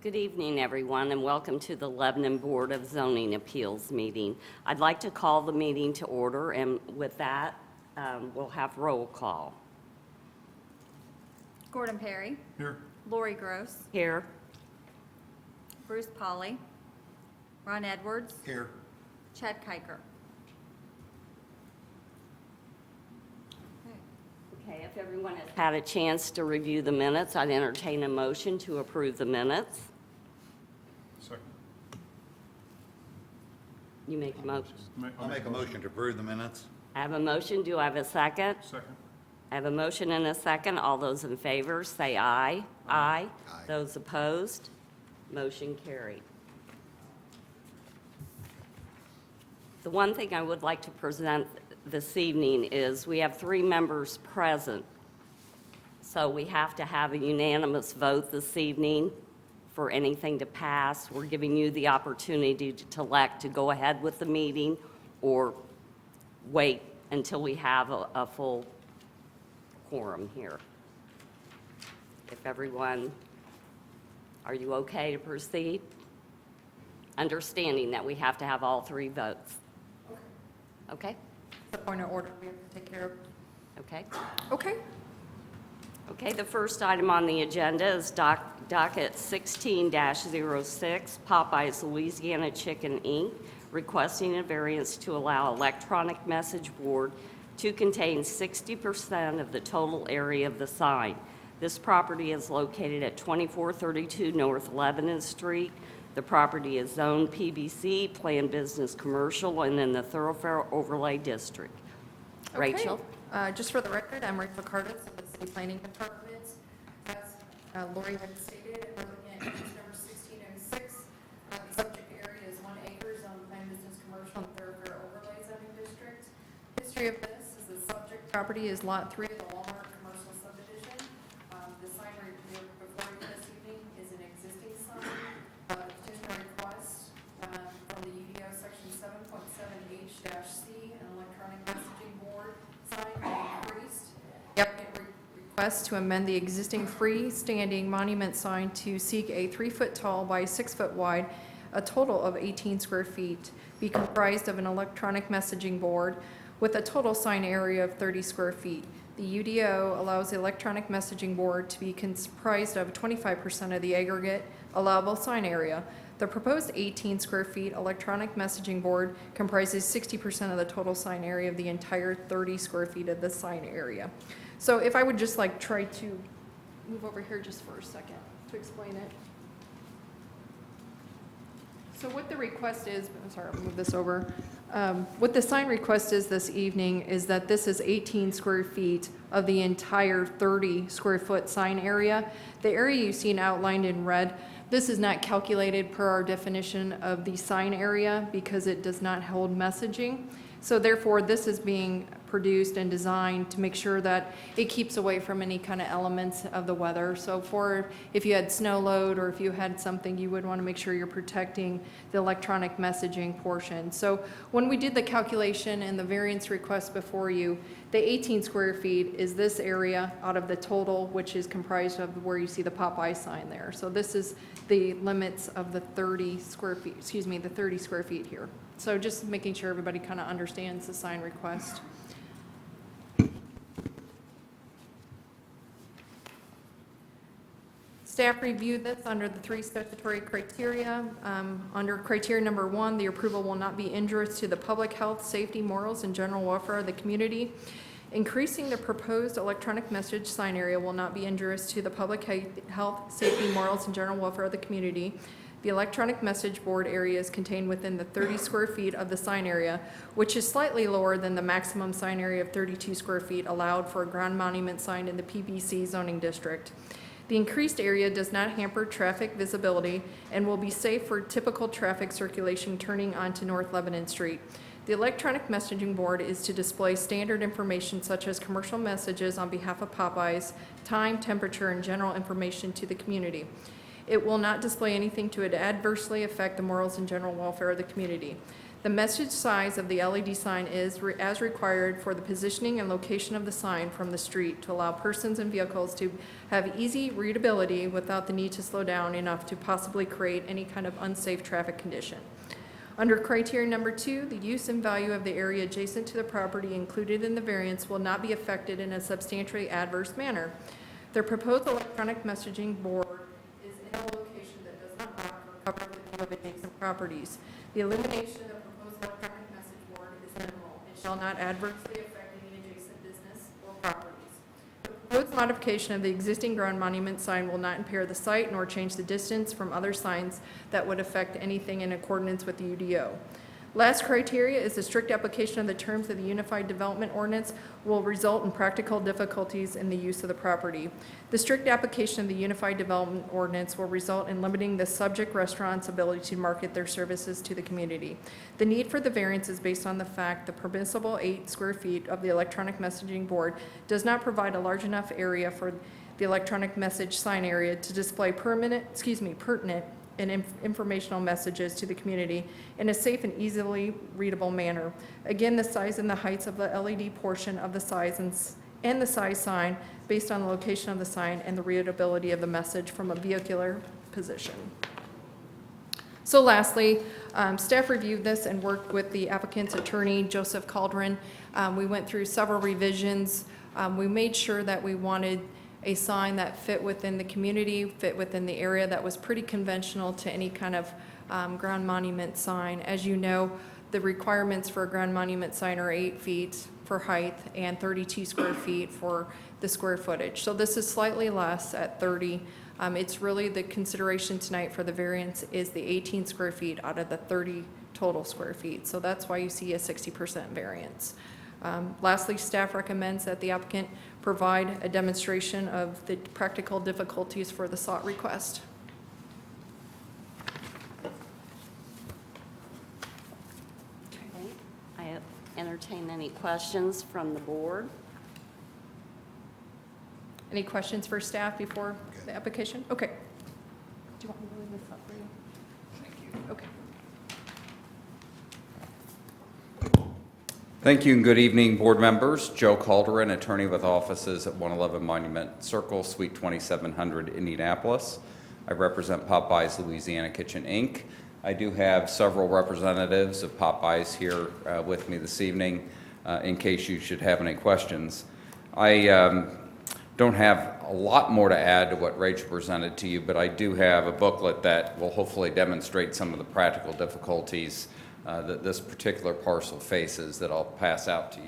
Good evening, everyone, and welcome to the Lebanon Board of Zoning Appeals meeting. I'd like to call the meeting to order, and with that, we'll have roll call. Gordon Perry. Here. Lori Gross. Here. Bruce Polly. Ron Edwards. Here. Chad Kiker. Okay, if everyone has had a chance to review the minutes, I'd entertain a motion to approve the minutes. Second. You make a motion. I'll make a motion to approve the minutes. I have a motion. Do I have a second? Second. I have a motion and a second. All those in favor, say aye. Aye. Aye. Those opposed, motion carried. The one thing I would like to present this evening is we have 3 members present. So we have to have a unanimous vote this evening for anything to pass. We're giving you the opportunity to elect to go ahead with the meeting or wait until we have a full quorum here. If everyone, are you okay to proceed? Understanding that we have to have all 3 votes. Okay? The point of order we have to take care of. Okay. Okay. Okay, the first item on the agenda is docket 16-06, Popeyes Louisiana Chicken, Inc., requesting a variance to allow electronic message board to contain 60% of the total area of the sign. This property is located at 2432 North Lebanon Street. The property is zoned PBC, Planned Business Commercial, and in the Thoroughfare Overlay District. Rachel? Just for the record, I'm Rachel Cardis of the City Planning Department. As Lori had stated, we're looking at case number 1606. The subject area is 1 acre, zone Planned Business Commercial and Thoroughfare Overlay Zoning District. History of this is the subject property is Lot 3 of the Walmart Commercial Subdivision. The sign right here before you this evening is an existing sign. The petitioner request from the UDO section 7.7H-C, an electronic messaging board sign increased. Request to amend the existing freestanding monument sign to seek a 3-foot tall by 6-foot wide, a total of 18 square feet, be comprised of an electronic messaging board with a total sign area of 30 square feet. The UDO allows the electronic messaging board to be comprised of 25% of the aggregate allowable sign area. The proposed 18 square feet electronic messaging board comprises 60% of the total sign area of the entire 30 square feet of the sign area. So if I would just like try to move over here just for a second to explain it. So what the request is, I'm sorry, I'll move this over. What the sign request is this evening is that this is 18 square feet of the entire 30 square foot sign area. The area you've seen outlined in red, this is not calculated per our definition of the sign area because it does not hold messaging. So therefore, this is being produced and designed to make sure that it keeps away from any kind of elements of the weather. So for if you had snow load or if you had something, you would want to make sure you're protecting the electronic messaging portion. So when we did the calculation and the variance request before you, the 18 square feet is this area out of the total, which is comprised of where you see the Popeye sign there. So this is the limits of the 30 square feet, excuse me, the 30 square feet here. So just making sure everybody kind of understands the sign request. Staff reviewed this under the 3 statutory criteria. Under criteria number 1, the approval will not be injurious to the public health, safety, morals, and general welfare of the community. Increasing the proposed electronic message sign area will not be injurious to the public health, safety, morals, and general welfare of the community. The electronic message board area is contained within the 30 square feet of the sign area, which is slightly lower than the maximum sign area of 32 square feet allowed for a ground monument sign in the PBC zoning district. The increased area does not hamper traffic visibility and will be safe for typical traffic circulation turning onto North Lebanon Street. The electronic messaging board is to display standard information such as commercial messages on behalf of Popeyes, time, temperature, and general information to the community. It will not display anything to adversely affect the morals and general welfare of the community. The message size of the LED sign is as required for the positioning and location of the sign from the street to allow persons and vehicles to have easy readability without the need to slow down enough to possibly create any kind of unsafe traffic condition. Under criteria number 2, the use and value of the area adjacent to the property included in the variance will not be affected in a substantially adverse manner. The proposed electronic messaging board is in a location that does not block or cover the view of adjacent properties. The elimination of the proposed electronic message board is minimal and shall not adversely affect any adjacent business or properties. The proposed modification of the existing ground monument sign will not impair the site nor change the distance from other signs that would affect anything in accordance with the UDO. Last criteria is the strict application of the terms of the Unified Development Ordinance will result in practical difficulties in the use of the property. The strict application of the Unified Development Ordinance will result in limiting the subject restaurant's ability to market their services to the community. The need for the variance is based on the fact the permissible 8 square feet of the electronic messaging board does not provide a large enough area for the electronic message sign area to display pertinent and informational messages to the community in a safe and easily readable manner. Again, the size and the heights of the LED portion of the size and the size sign based on the location of the sign and the readability of the message from a vehicular position. So lastly, staff reviewed this and worked with the applicant's attorney, Joseph Calderon. We went through several revisions. We made sure that we wanted a sign that fit within the community, fit within the area, that was pretty conventional to any kind of ground monument sign. As you know, the requirements for a ground monument sign are 8 feet for height and 32 square feet for the square footage. So this is slightly less at 30. It's really the consideration tonight for the variance is the 18 square feet out of the 30 total square feet. So that's why you see a 60% variance. Lastly, staff recommends that the applicant provide a demonstration of the practical difficulties for the sought request. Okay. I entertain any questions from the board. Any questions for staff before the application? Okay. Do you want me to leave this up for you? Thank you. Okay. Thank you and good evening, board members. Joe Calderon, attorney with offices at 111 Monument Circle, Suite 2700, Indianapolis. I represent Popeyes Louisiana Kitchen, Inc. I do have several representatives of Popeyes here with me this evening in case you should have any questions. I don't have a lot more to add to what Rachel presented to you, but I do have a booklet that will hopefully demonstrate some of the practical difficulties that this particular parcel faces that I'll pass out to you.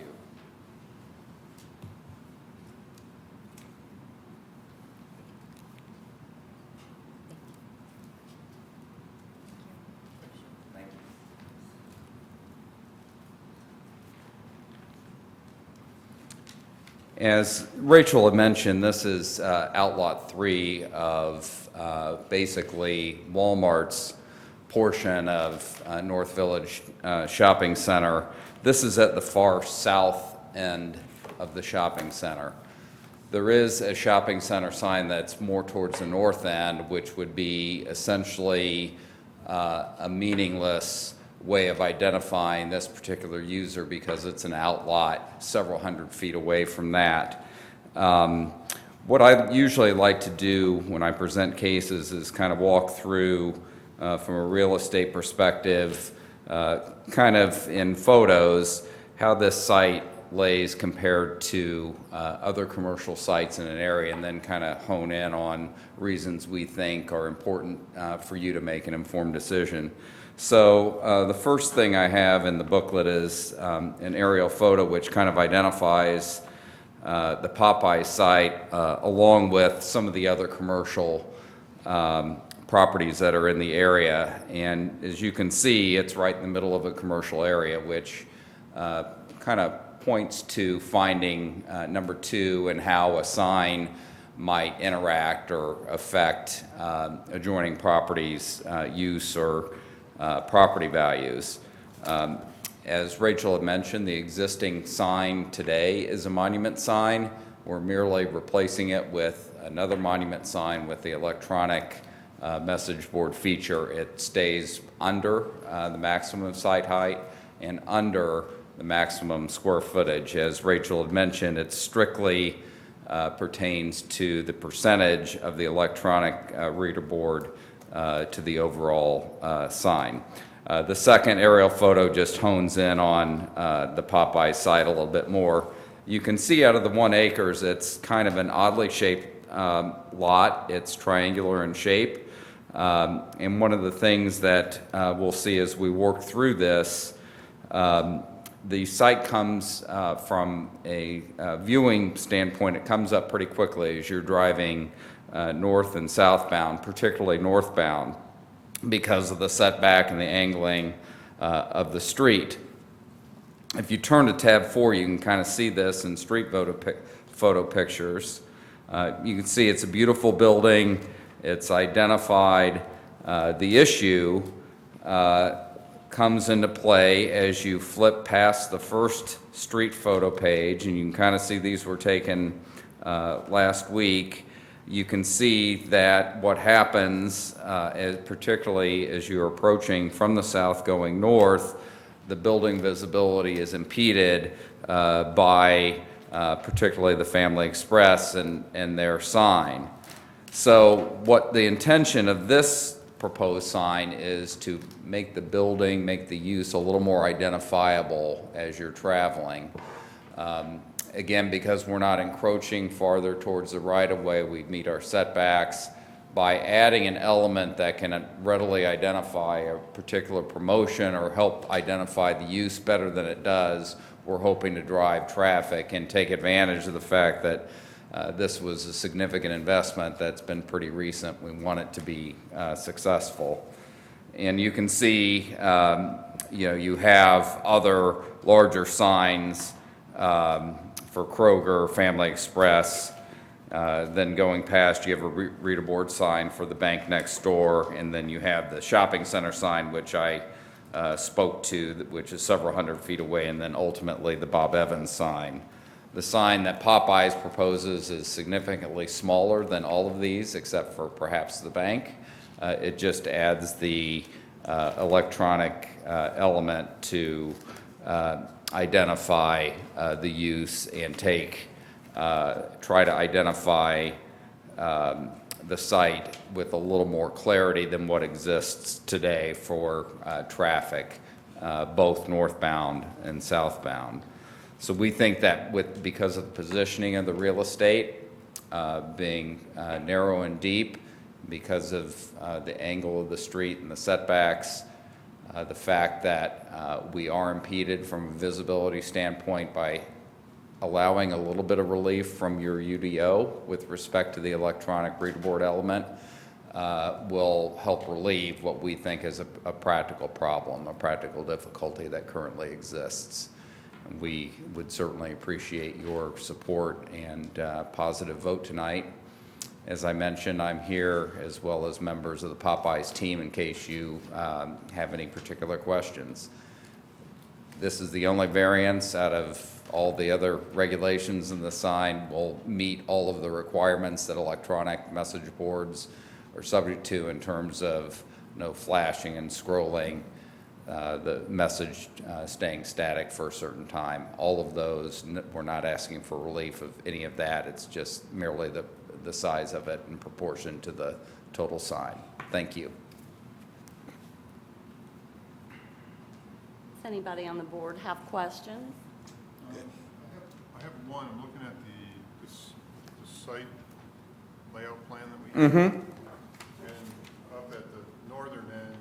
As Rachel had mentioned, this is Outlot 3 of basically Walmart's portion of North Village Shopping Center. This is at the far south end of the shopping center. There is a shopping center sign that's more towards the north end, which would be essentially a meaningless way of identifying this particular user because it's an outlot several hundred feet away from that. What I usually like to do when I present cases is kind of walk through from a real estate perspective, kind of in photos, how this site lays compared to other commercial sites in an area, and then kind of hone in on reasons we think are important for you to make an informed decision. So the first thing I have in the booklet is an aerial photo which kind of identifies the Popeye site along with some of the other commercial properties that are in the area. And as you can see, it's right in the middle of a commercial area, which kind of points to finding number 2 and how a sign might interact or affect adjoining properties' use or property values. As Rachel had mentioned, the existing sign today is a monument sign. We're merely replacing it with another monument sign with the electronic message board feature. It stays under the maximum site height and under the maximum square footage. As Rachel had mentioned, it strictly pertains to the percentage of the electronic reader board to the overall sign. The second aerial photo just hones in on the Popeye site a little bit more. You can see out of the 1 acres, it's kind of an oddly shaped lot. It's triangular in shape. And one of the things that we'll see as we work through this, the site comes from a viewing standpoint, it comes up pretty quickly as you're driving north and southbound, particularly northbound, because of the setback and the angling of the street. If you turn to tab 4, you can kind of see this in street photo pictures. You can see it's a beautiful building. It's identified. The issue comes into play as you flip past the first street photo page, and you can kind of see these were taken last week. You can see that what happens, particularly as you're approaching from the south going north, the building visibility is impeded by particularly the Family Express and their sign. So what the intention of this proposed sign is to make the building, make the use a little more identifiable as you're traveling. Again, because we're not encroaching farther towards the right-of-way, we meet our setbacks. By adding an element that can readily identify a particular promotion or help identify the use better than it does, we're hoping to drive traffic and take advantage of the fact that this was a significant investment that's been pretty recent. We want it to be successful. And you can see, you have other larger signs for Kroger, Family Express. Then going past, you have a reader board sign for the bank next door, and then you have the shopping center sign, which I spoke to, which is several hundred feet away, and then ultimately the Bob Evans sign. The sign that Popeyes proposes is significantly smaller than all of these, except for perhaps the bank. It just adds the electronic element to identify the use and try to identify the site with a little more clarity than what exists today for traffic, both northbound and southbound. So we think that because of the positioning of the real estate being narrow and deep, because of the angle of the street and the setbacks, the fact that we are impeded from a visibility standpoint by allowing a little bit of relief from your UDO with respect to the electronic reader board element will help relieve what we think is a practical problem, a practical difficulty that currently exists. We would certainly appreciate your support and positive vote tonight. As I mentioned, I'm here as well as members of the Popeyes team in case you have any particular questions. This is the only variance out of all the other regulations in the sign. Will meet all of the requirements that electronic message boards are subject to in terms of no flashing and scrolling, the message staying static for a certain time. All of those, we're not asking for relief of any of that. It's just merely the size of it in proportion to the total sign. Thank you. Does anybody on the board have questions? I have one. I'm looking at the site layout plan that we have. And up at the northern end,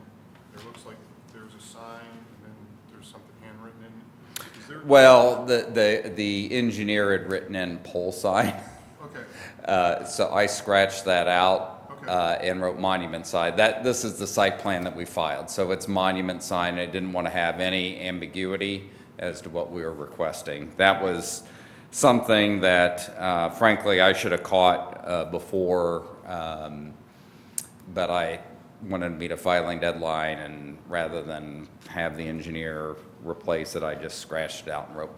it looks like there's a sign and then there's something handwritten in it. Is there? Well, the engineer had written in pole sign. Okay. So I scratched that out. Okay. And wrote monument sign. This is the site plan that we filed, so it's monument sign. I didn't want to have any ambiguity as to what we were requesting. That was something that, frankly, I should have caught before, but I wanted to meet a filing deadline, and rather than have the engineer replace it, I just scratched it out and wrote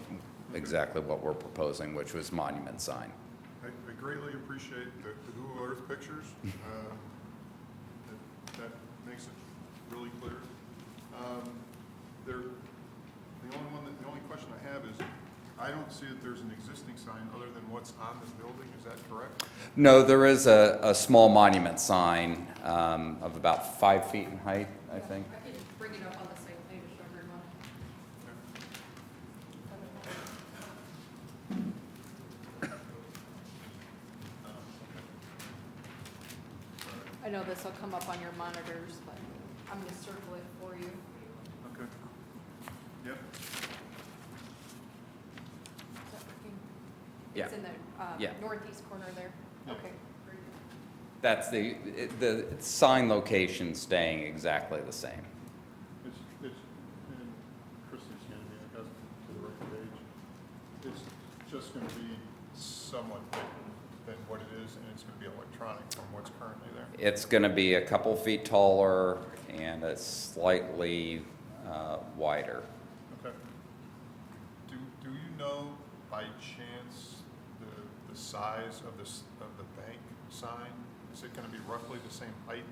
exactly what we're proposing, which was monument sign. I greatly appreciate the Google Earth pictures. that makes it really clear. The only question I have is, I don't see that there's an existing sign other than what's on this building, is that correct? No, there is a small monument sign of about 5 feet in height, I think. I can bring it up on the site plan to show everyone. I know this will come up on your monitors, but I'm going to circle it for you. Okay. Yep. Is that working? Yeah. It's in the Yeah. northeast corner there. Yeah. Okay, very good. That's the sign location staying exactly the same. It's, and Kristen's gonna be, I guess, to the right page. It's just gonna be somewhat different than what it is, and it's gonna be electronic from what's currently there. It's going to be a couple feet taller and it's slightly wider. Okay. Do you know by chance the size of the bank sign? Is it gonna be roughly the same height?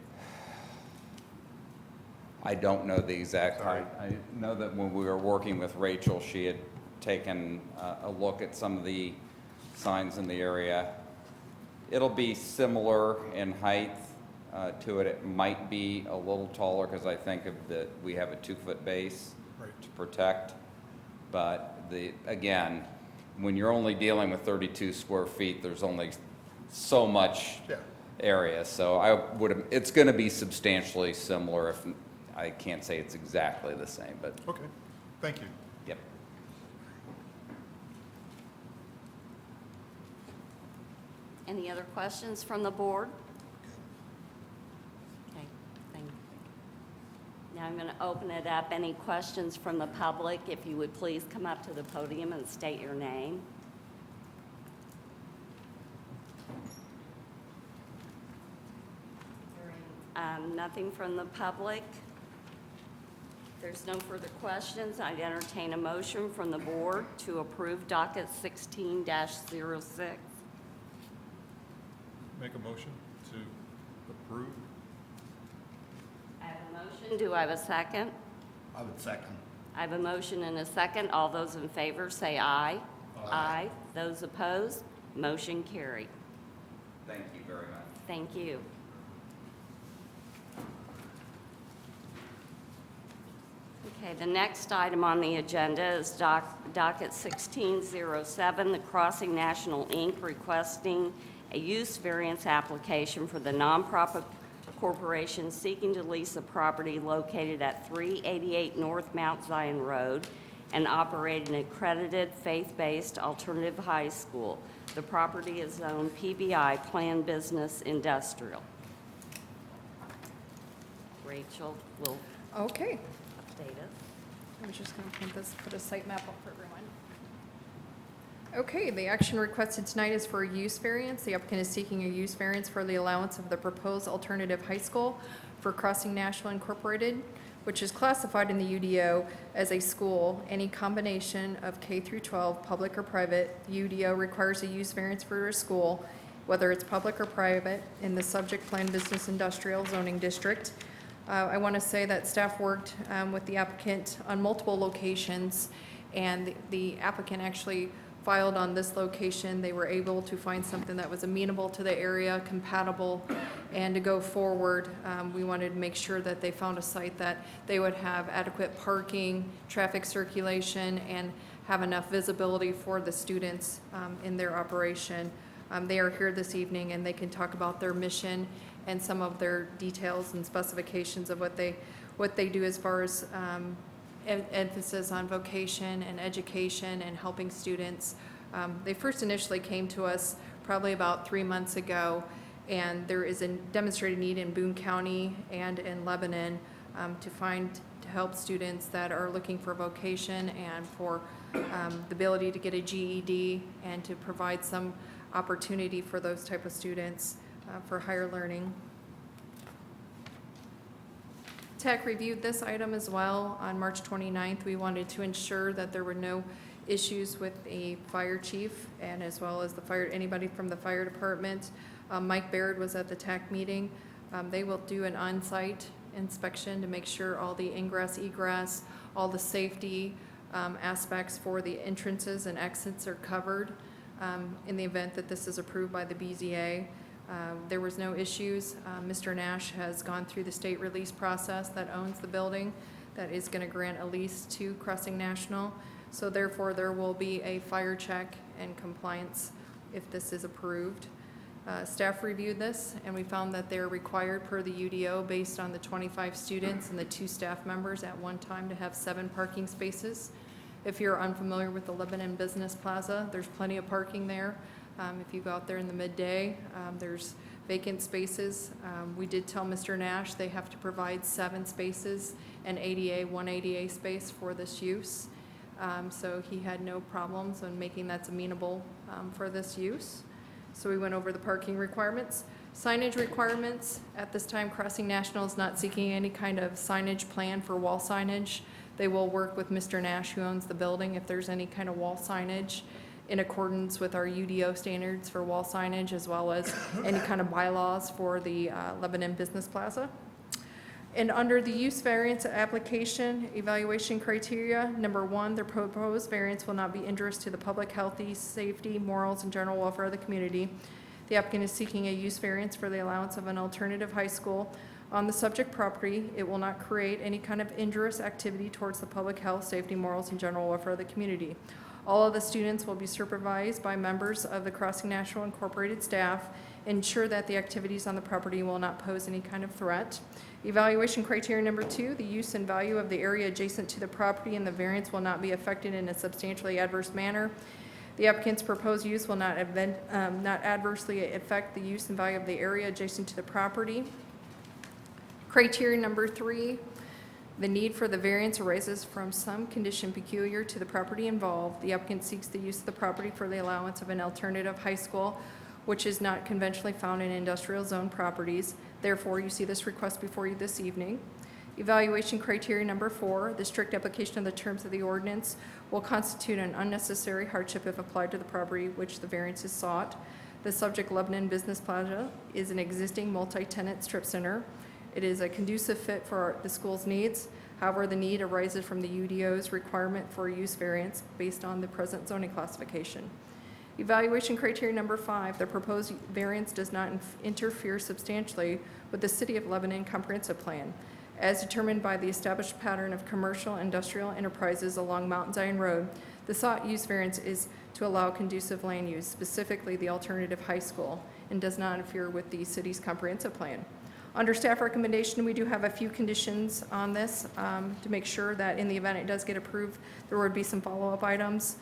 I don't know the exact Sorry. height. I know that when we were working with Rachel, she had taken a look at some of the signs in the area. It'll be similar in height to it. It might be a little taller because I think we have a 2-foot base Right. to protect. But again, when you're only dealing with 32 square feet, there's only so much Yeah. area. So it's going to be substantially similar. If I can't say it's exactly the same, but Okay, thank you. yep. Any other questions from the board? Okay, thank you. Now I'm going to open it up. Any questions from the public? If you would please come up to the podium and state your name. Nothing from the public. If there's no further questions, I'd entertain a motion from the board to approve docket 16-06. Make a motion to approve. I have a motion. Do I have a second? I would second. I have a motion and a second. All those in favor say aye. Aye. Those opposed, motion carried. Thank you very much. Thank you. Okay, the next item on the agenda is docket 1607, the Crossing National, Inc., requesting a use variance application for the nonprofit corporation seeking to lease a property located at 388 North Mount Zion Road and operate an accredited faith-based alternative high school. The property is zoned PBI, Planned Business Industrial. Rachel will Okay. update us. I'm just going to put a site map up for everyone. Okay, the action requested tonight is for a use variance. The applicant is seeking a use variance for the allowance of the proposed alternative high school for Crossing National Incorporated, which is classified in the UDO as a school. Any combination of K through 12, public or private, the UDO requires a use variance for a school, whether it's public or private, in the subject plan business industrial zoning district. I want to say that staff worked with the applicant on multiple locations, and the applicant actually filed on this location. They were able to find something that was amenable to the area, compatible, and to go forward, we wanted to make sure that they found a site that they would have adequate parking, traffic circulation, and have enough visibility for the students in their operation. They are here this evening, and they can talk about their mission and some of their details and specifications of what they do as far as emphasis on vocation and education and helping students. They first initially came to us probably about 3 months ago, and there is a demonstrated need in Boone County and in Lebanon to help students that are looking for vocation and for the ability to get a GED and to provide some opportunity for those type of students for higher learning. Tech reviewed this item as well on March 29th. We wanted to ensure that there were no issues with a fire chief and as well as anybody from the fire department. Mike Baird was at the TAC meeting. They will do an on-site inspection to make sure all the ingress, egress, all the safety aspects for the entrances and exits are covered in the event that this is approved by the BZA. There was no issues. Mr. Nash has gone through the state release process that owns the building that is going to grant a lease to Crossing National. So therefore, there will be a fire check and compliance if this is approved. Staff reviewed this, and we found that they're required per the UDO based on the 25 students and the 2 staff members at one time to have 7 parking spaces. If you're unfamiliar with the Lebanon Business Plaza, there's plenty of parking there. If you go out there in the midday, there's vacant spaces. We did tell Mr. Nash they have to provide 7 spaces and one ADA space for this use. So he had no problems on making that amenable for this use. So we went over the parking requirements. Signage requirements, at this time, Crossing National is not seeking any kind of signage plan for wall signage. They will work with Mr. Nash, who owns the building, if there's any kind of wall signage in accordance with our UDO standards for wall signage, as well as any kind of bylaws for the Lebanon Business Plaza. And under the use variance application evaluation criteria, number 1, the proposed variance will not be injurious to the public health, safety, morals, and general welfare of the community. The applicant is seeking a use variance for the allowance of an alternative high school on the subject property. It will not create any kind of injurious activity towards the public health, safety, morals, and general welfare of the community. All of the students will be supervised by members of the Crossing National Incorporated staff, ensure that the activities on the property will not pose any kind of threat. Evaluation criteria number 2, the use and value of the area adjacent to the property and the variance will not be affected in a substantially adverse manner. The applicant's proposed use will not adversely affect the use and value of the area adjacent to the property. Criteria number 3, the need for the variance arises from some condition peculiar to the property involved. The applicant seeks the use of the property for the allowance of an alternative high school, which is not conventionally found in industrial zone properties. Therefore, you see this request before you this evening. Evaluation criteria number 4, the strict application of the terms of the ordinance will constitute an unnecessary hardship if applied to the property which the variance is sought. The subject Lebanon Business Plaza is an existing multi-tenant strip center. It is a conducive fit for the school's needs. However, the need arises from the UDO's requirement for a use variance based on the present zoning classification. Evaluation criteria number 5, the proposed variance does not interfere substantially with the City of Lebanon comprehensive plan. As determined by the established pattern of commercial industrial enterprises along Mountain Zion Road, the sought use variance is to allow conducive land use, specifically the alternative high school, and does not interfere with the city's comprehensive plan. Under staff recommendation, we do have a few conditions on this to make sure that in the event it does get approved, there would be some follow-up items.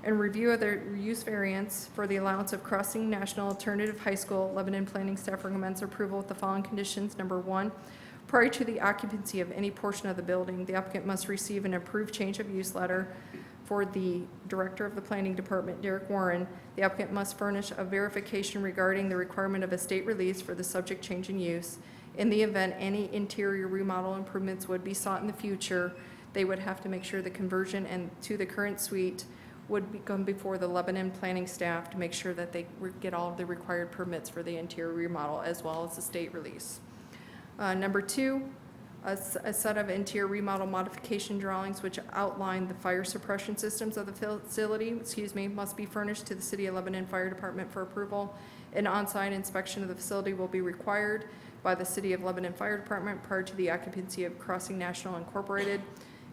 In review of the use variance for the allowance of Crossing National Alternative High School, Lebanon Planning staff recommends approval with the following conditions. Number 1, prior to the occupancy of any portion of the building, the applicant must receive an approved change of use letter for the Director of the Planning Department, Derek Warren. The applicant must furnish a verification regarding the requirement of a state release for the subject change in use. In the event any interior remodel improvements would be sought in the future, they would have to make sure the conversion and to the current suite would come before the Lebanon planning staff to make sure that they get all of the required permits for the interior remodel as well as the state release. Number 2, a set of interior remodel modification drawings which outline the fire suppression systems of the facility, must be furnished to the City of Lebanon Fire Department for approval. An on-site inspection of the facility will be required by the City of Lebanon Fire Department prior to the occupancy of Crossing National Incorporated.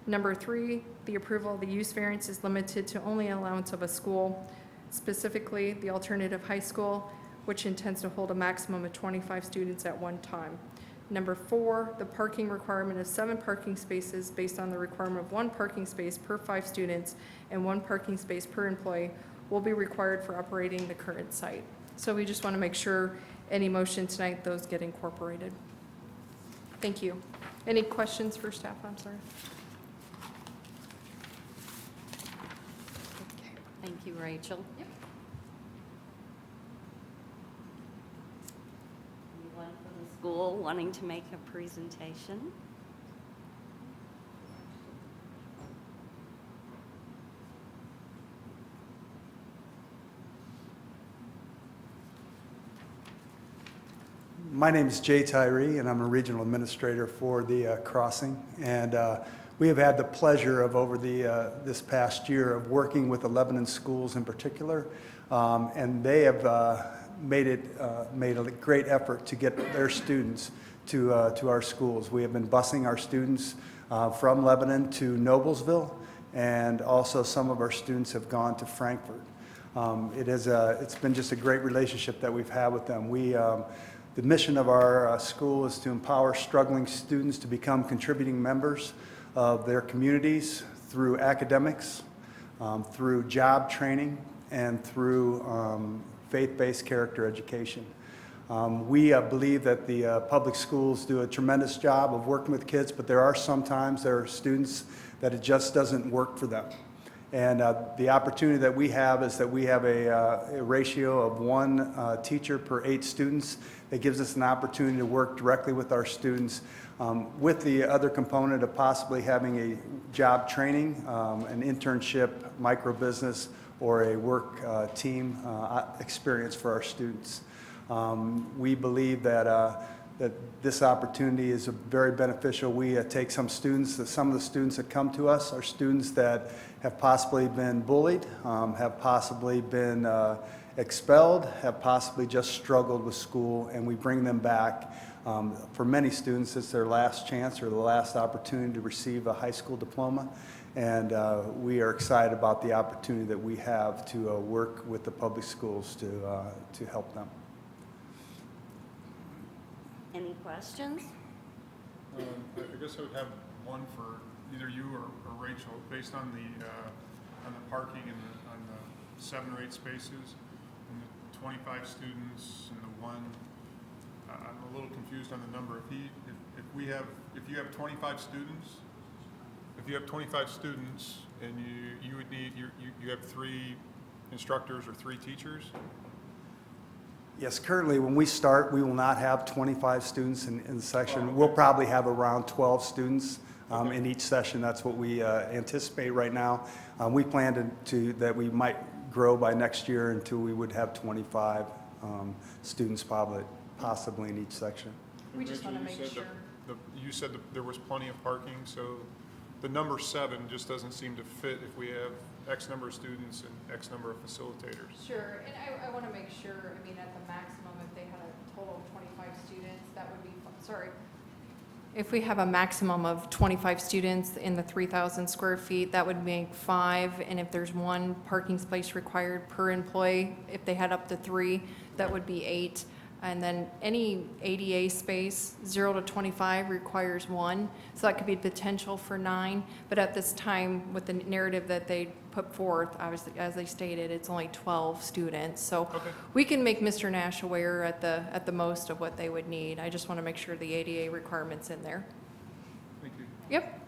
Number 3, the approval of the use variance is limited to only allowance of a school, specifically the alternative high school, which intends to hold a maximum of 25 students at one time. Number 4, the parking requirement of 7 parking spaces based on the requirement of 1 parking space per 5 students and 1 parking space per employee will be required for operating the current site. So we just want to make sure any motion tonight, those get incorporated. Thank you. Any questions for staff? I'm sorry. Thank you, Rachel. Yep. Anyone from the school wanting to make a presentation? My name is Jay Tyree, and I'm a regional administrator for the crossing. And we have had the pleasure of, over this past year, of working with the Lebanon schools in particular. And they have made a great effort to get their students to our schools. We have been busing our students from Lebanon to Noblesville, and also some of our students have gone to Frankfurt. It's been just a great relationship that we've had with them. The mission of our school is to empower struggling students to become contributing members of their communities through academics, through job training, and through faith-based character education. We believe that the public schools do a tremendous job of working with kids, but there are students that it just doesn't work for them. And the opportunity that we have is that we have a ratio of 1 teacher per 8 students. That gives us an opportunity to work directly with our students, with the other component of possibly having a job training, an internship, micro business, or a work team experience for our students. We believe that this opportunity is very beneficial. We take some of the students that come to us are students that have possibly been bullied, have possibly been expelled, have possibly just struggled with school, and we bring them back. For many students, it's their last chance or the last opportunity to receive a high school diploma, and we are excited about the opportunity that we have to work with the public schools to help them. Any questions? I guess I would have one for either you or Rachel, based on the parking and on the 7 or 8 spaces, and the 25 students and the one. I'm a little confused on the number. If you have 25 students, and you would need you have 3 instructors or 3 teachers. Yes, currently, when we start, we will not have 25 students in the section. We'll probably have around 12 students in each session. That's what we anticipate right now. We plan that we might grow by next year until we would have 25 students possibly in each section. We just want to make sure. You said that there was plenty of parking, so the number 7 just doesn't seem to fit if we have X number of students and X number of facilitators. Sure, and I want to make sure, I mean, at the maximum, if they had a total of 25 students, that would be, sorry. If we have a maximum of 25 students in the 3,000 square feet, that would make 5, and if there's 1 parking space required per employee, if they had up to 3, that would be 8. And then any ADA space, 0 to 25 requires 1, so that could be potential for 9. But at this time, with the narrative that they put forth, obviously, as they stated, it's only 12 students. So we can make Mr. Nash aware at the most of what they would need. I just want to make sure the ADA requirement's in there. Thank you. Yep.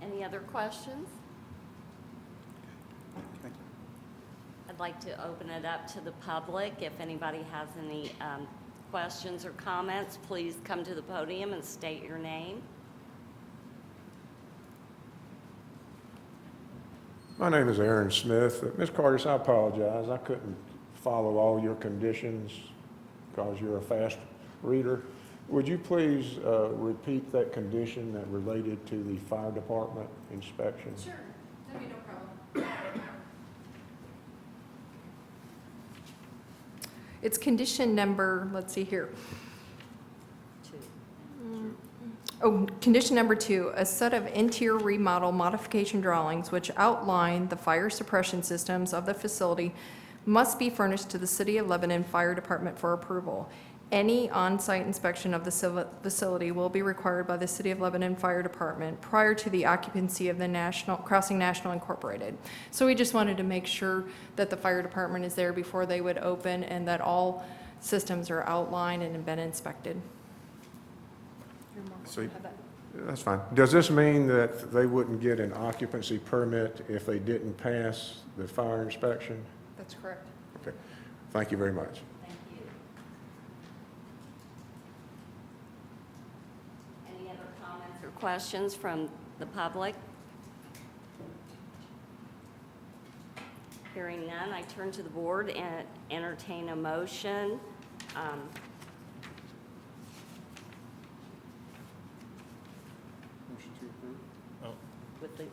Any other questions? I'd like to open it up to the public. If anybody has any questions or comments, please come to the podium and state your name. My name is Aaron Smith. Ms. Curtis, I apologize. I couldn't follow all your conditions because you're a fast reader. Would you please repeat that condition that related to the fire department inspection? Sure, that'd be no problem. It's condition number, let's see here. 2. Condition number 2, a set of interior remodel modification drawings which outline the fire suppression systems of the facility must be furnished to the City of Lebanon Fire Department for approval. Any on-site inspection of the facility will be required by the City of Lebanon Fire Department prior to the occupancy of the Crossing National Incorporated. So we just wanted to make sure that the fire department is there before they would open and that all systems are outlined and have been inspected. So that's fine. Does this mean that they wouldn't get an occupancy permit if they didn't pass the fire inspection? That's correct. Okay. Thank you very much. Thank you. Any other comments or questions from the public? Hearing none, I turn to the board and entertain a motion. Motion to approve? Oh, With the,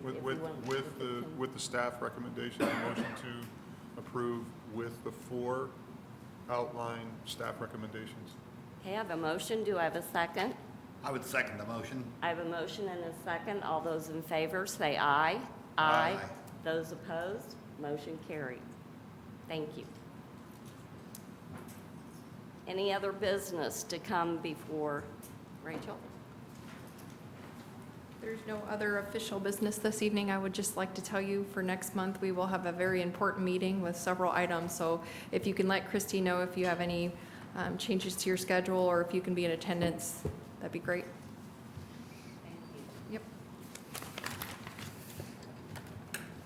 with, if you with, want- with the staff recommendation, a motion to approve with the 4 outlined staff recommendations. Okay, I have a motion. Do I have a second? I would second the motion. I have a motion and a second. All those in favor, say aye. Aye. Those opposed, motion carried. Thank you. Any other business to come before, Rachel? There's no other official business this evening. I would just like to tell you for next month, we will have a very important meeting with several items. So if you can let Christy know if you have any changes to your schedule or if you can be in attendance, that'd be great. Thank you. Yep.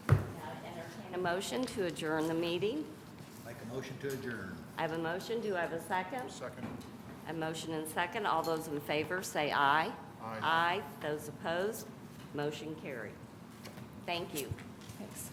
Now entertain a motion to adjourn the meeting. Make a motion to adjourn. I have a motion. Do I have a second? Second. A motion and second. All those in favor, say aye. Aye. Aye. Those opposed, motion carried. Thank you. Thanks.